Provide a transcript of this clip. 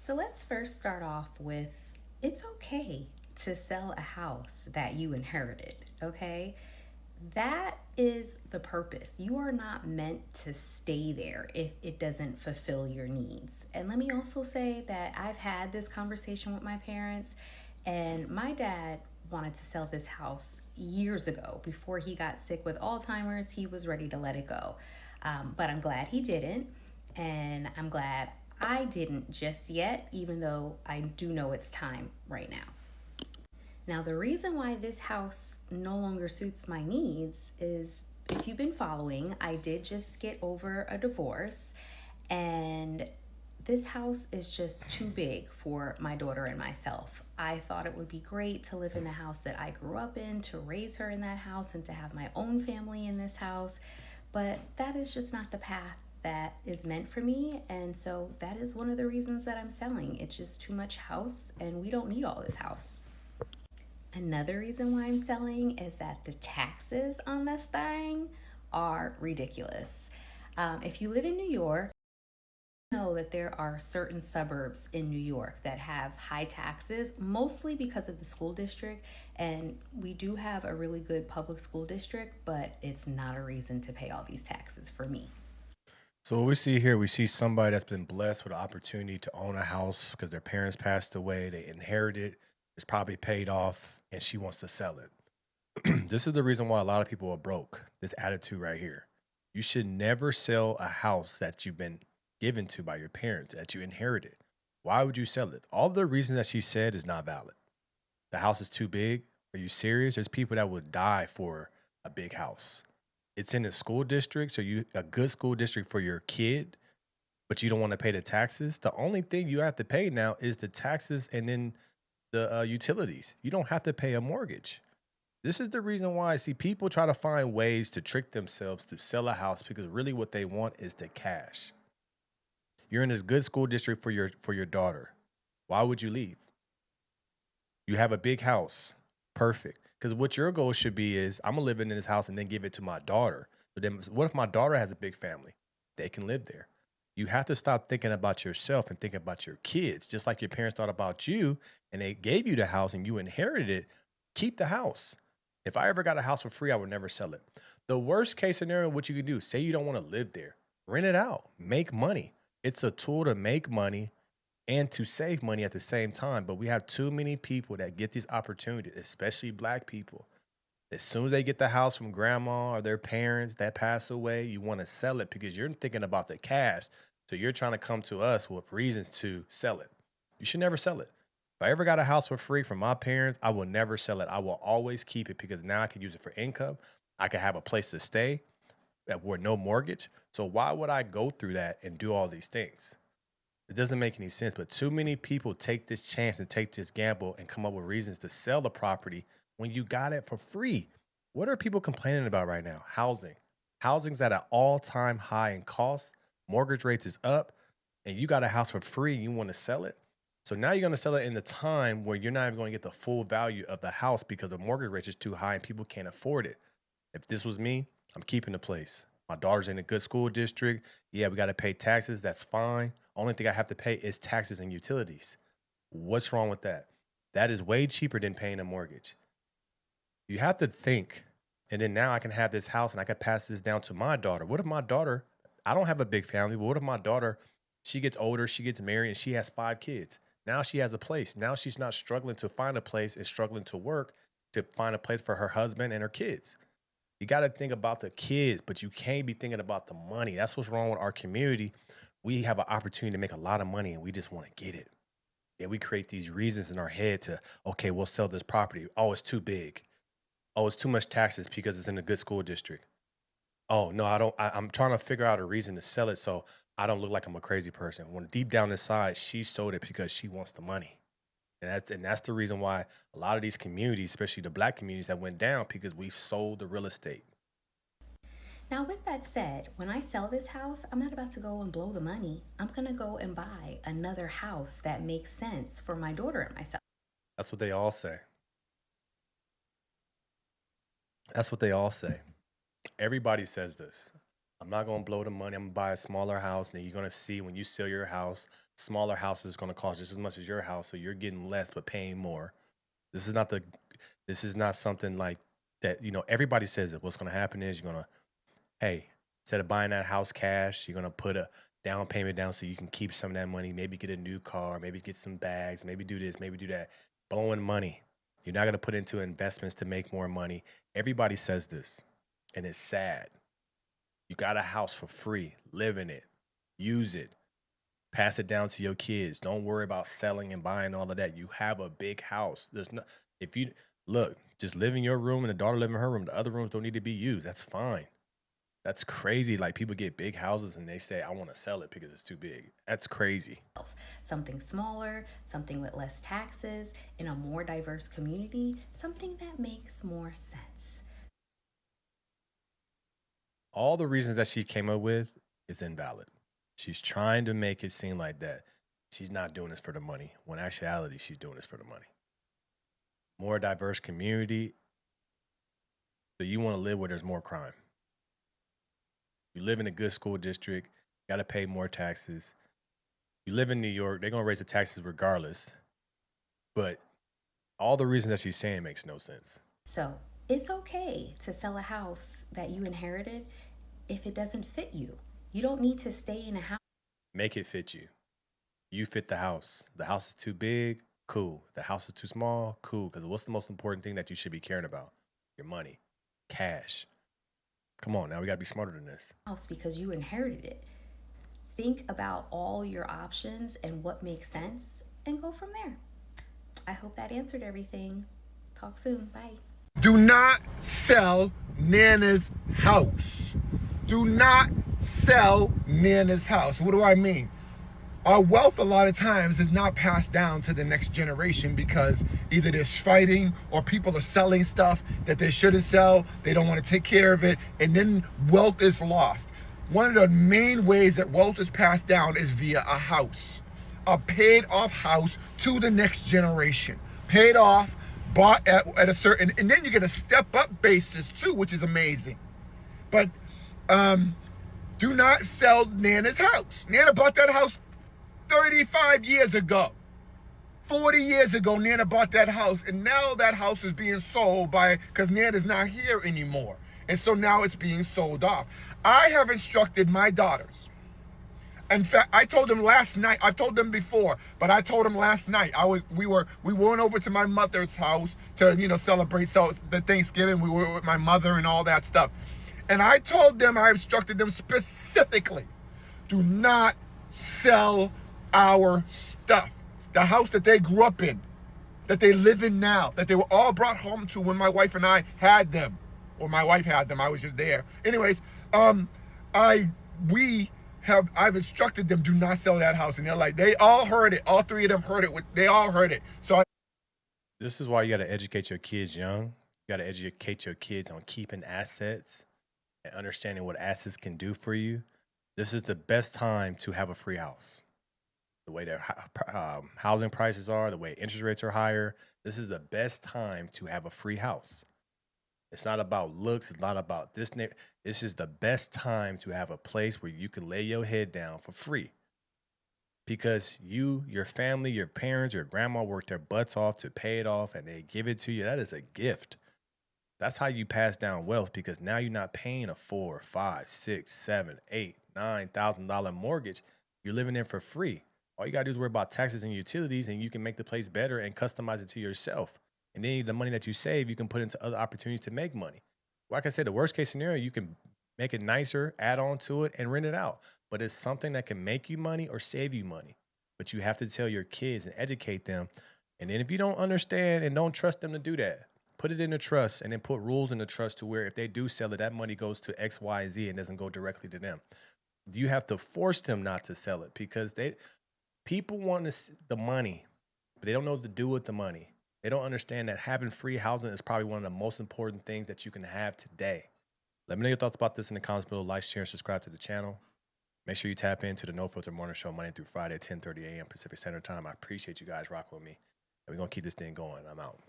So let's first start off with it's okay to sell a house that you inherited, okay? That is the purpose. You are not meant to stay there if it doesn't fulfill your needs. And let me also say that I've had this conversation with my parents, and my dad wanted to sell this house years ago. Before he got sick with Alzheimer's, he was ready to let it go. But I'm glad he didn't. And I'm glad I didn't just yet, even though I do know it's time right now. Now, the reason why this house no longer suits my needs is if you've been following, I did just get over a divorce, and this house is just too big for my daughter and myself. I thought it would be great to live in the house that I grew up in, to raise her in that house, and to have my own family in this house. But that is just not the path that is meant for me. And so that is one of the reasons that I'm selling. It's just too much house, and we don't need all this house. Another reason why I'm selling is that the taxes on this thing are ridiculous. If you live in New York, you know that there are certain suburbs in New York that have high taxes, mostly because of the school district. And we do have a really good public school district, but it's not a reason to pay all these taxes for me. So what we see here, we see somebody that's been blessed with the opportunity to own a house because their parents passed away, they inherited, it's probably paid off, and she wants to sell it. This is the reason why a lot of people are broke. This attitude right here. You should never sell a house that you've been given to by your parents, that you inherited. Why would you sell it? All the reasons that she said is not valid. The house is too big. Are you serious? There's people that would die for a big house. It's in a school district, so you a good school district for your kid, but you don't want to pay the taxes. The only thing you have to pay now is the taxes and then the utilities. You don't have to pay a mortgage. This is the reason why I see people try to find ways to trick themselves to sell a house because really what they want is the cash. You're in this good school district for your daughter. Why would you leave? You have a big house. Perfect. Because what your goal should be is I'm gonna live in this house and then give it to my daughter. But then what if my daughter has a big family? They can live there. You have to stop thinking about yourself and think about your kids, just like your parents thought about you and they gave you the house and you inherited it. Keep the house. If I ever got a house for free, I would never sell it. The worst case scenario, what you could do, say you don't want to live there, rent it out, make money. It's a tool to make money and to save money at the same time. But we have too many people that get these opportunities, especially black people. As soon as they get the house from grandma or their parents that pass away, you want to sell it because you're thinking about the cash. So you're trying to come to us with reasons to sell it. You should never sell it. If I ever got a house for free from my parents, I will never sell it. I will always keep it because now I can use it for income. I can have a place to stay that were no mortgage. So why would I go through that and do all these things? It doesn't make any sense, but too many people take this chance and take this gamble and come up with reasons to sell the property when you got it for free. What are people complaining about right now? Housing. Housing's at an all-time high in cost. Mortgage rates is up, and you got a house for free and you want to sell it. So now you're going to sell it in the time where you're not even going to get the full value of the house because the mortgage rate is too high and people can't afford it. If this was me, I'm keeping the place. My daughter's in a good school district. Yeah, we got to pay taxes. That's fine. Only thing I have to pay is taxes and utilities. What's wrong with that? That is way cheaper than paying a mortgage. You have to think, and then now I can have this house and I can pass this down to my daughter. What if my daughter, I don't have a big family, but what if my daughter, she gets older, she gets married, and she has 5 kids? Now she has a place. Now she's not struggling to find a place and struggling to work to find a place for her husband and her kids. You got to think about the kids, but you can't be thinking about the money. That's what's wrong with our community. We have an opportunity to make a lot of money and we just want to get it. And we create these reasons in our head to, okay, we'll sell this property. Oh, it's too big. Oh, it's too much taxes because it's in a good school district. Oh, no, I don't. I'm trying to figure out a reason to sell it so I don't look like I'm a crazy person. When deep down inside, she sold it because she wants the money. And that's the reason why a lot of these communities, especially the black communities, that went down because we sold the real estate. Now, with that said, when I sell this house, I'm not about to go and blow the money. I'm going to go and buy another house that makes sense for my daughter and myself. That's what they all say. That's what they all say. Everybody says this. I'm not gonna blow the money. I'm gonna buy a smaller house. And then you're gonna see when you sell your house, smaller house is gonna cost just as much as your house. So you're getting less but paying more. This is not the this is not something like that, everybody says that what's gonna happen is you're gonna, hey, instead of buying that house cash, you're gonna put a down payment down so you can keep some of that money, maybe get a new car, maybe get some bags, maybe do this, maybe do that. Blowing money. You're not gonna put into investments to make more money. Everybody says this, and it's sad. You got a house for free. Live in it. Use it. Pass it down to your kids. Don't worry about selling and buying all of that. You have a big house. There's no if you look, just live in your room and the daughter live in her room. The other rooms don't need to be used. That's fine. That's crazy. Like people get big houses and they say, I want to sell it because it's too big. That's crazy. Something smaller, something with less taxes, in a more diverse community, something that makes more sense. All the reasons that she came up with is invalid. She's trying to make it seem like that she's not doing this for the money, when in actuality, she's doing this for the money. More diverse community. So you want to live where there's more crime. You live in a good school district, got to pay more taxes. You live in New York, they're going to raise the taxes regardless. But all the reasons that she's saying makes no sense. So it's okay to sell a house that you inherited if it doesn't fit you. You don't need to stay in a house. Make it fit you. You fit the house. The house is too big, cool. The house is too small, cool. Because what's the most important thing that you should be caring about? Your money, cash. Come on, now we got to be smarter than this. House because you inherited it. Think about all your options and what makes sense and go from there. I hope that answered everything. Talk soon. Bye. Do not sell Nana's house. Do not sell Nana's house. What do I mean? Our wealth a lot of times is not passed down to the next generation because either there's fighting or people are selling stuff that they shouldn't sell. They don't want to take care of it. And then wealth is lost. One of the main ways that wealth is passed down is via a house, a paid off house to the next generation. Paid off, bought at a certain, and then you get a step up basis too, which is amazing. But do not sell Nana's house. Nana bought that house 35 years ago. 40 years ago, Nana bought that house, and now that house is being sold because Nana's not here anymore. And so now it's being sold off. I have instructed my daughters. In fact, I told them last night, I've told them before, but I told them last night, we went over to my mother's house to, celebrate the Thanksgiving. We were with my mother and all that stuff. And I told them, I instructed them specifically, do not sell our stuff. The house that they grew up in, that they live in now, that they were all brought home to when my wife and I had them, or my wife had them. I was just there. Anyways, I've instructed them, do not sell that house, and they're like, they all heard it. All three of them heard it. They all heard it. So this is why you got to educate your kids young. You got to educate your kids on keeping assets and understanding what assets can do for you. This is the best time to have a free house. The way that housing prices are, the way interest rates are higher, this is the best time to have a free house. It's not about looks. It's not about this. This is the best time to have a place where you can lay your head down for free. Because you, your family, your parents, your grandma worked their butts off to pay it off and they give it to you. That is a gift. That's how you pass down wealth, because now you're not paying a $4, $5, $6, $7, $8, $9,000 mortgage. You're living in for free. All you got to do is worry about taxes and utilities, and you can make the place better and customize it to yourself. And then the money that you save, you can put into other opportunities to make money. Like I said, the worst case scenario, you can make it nicer, add on to it, and rent it out. But it's something that can make you money or save you money. But you have to tell your kids and educate them. And then if you don't understand and don't trust them to do that, put it in a trust and then put rules in the trust to where if they do sell it, that money goes to X, Y, and Z and doesn't go directly to them. You have to force them not to sell it, because people want the money, but they don't know what to do with the money. They don't understand that having free housing is probably one of the most important things that you can have today. Let me know your thoughts about this in the comments below. Like, share, and subscribe to the channel. Make sure you tap into the No Filter Morning Show Monday through Friday at 10:30 a.m. Pacific Standard Time. I appreciate you guys rocking with me. And we're going to keep this thing going. I'm out.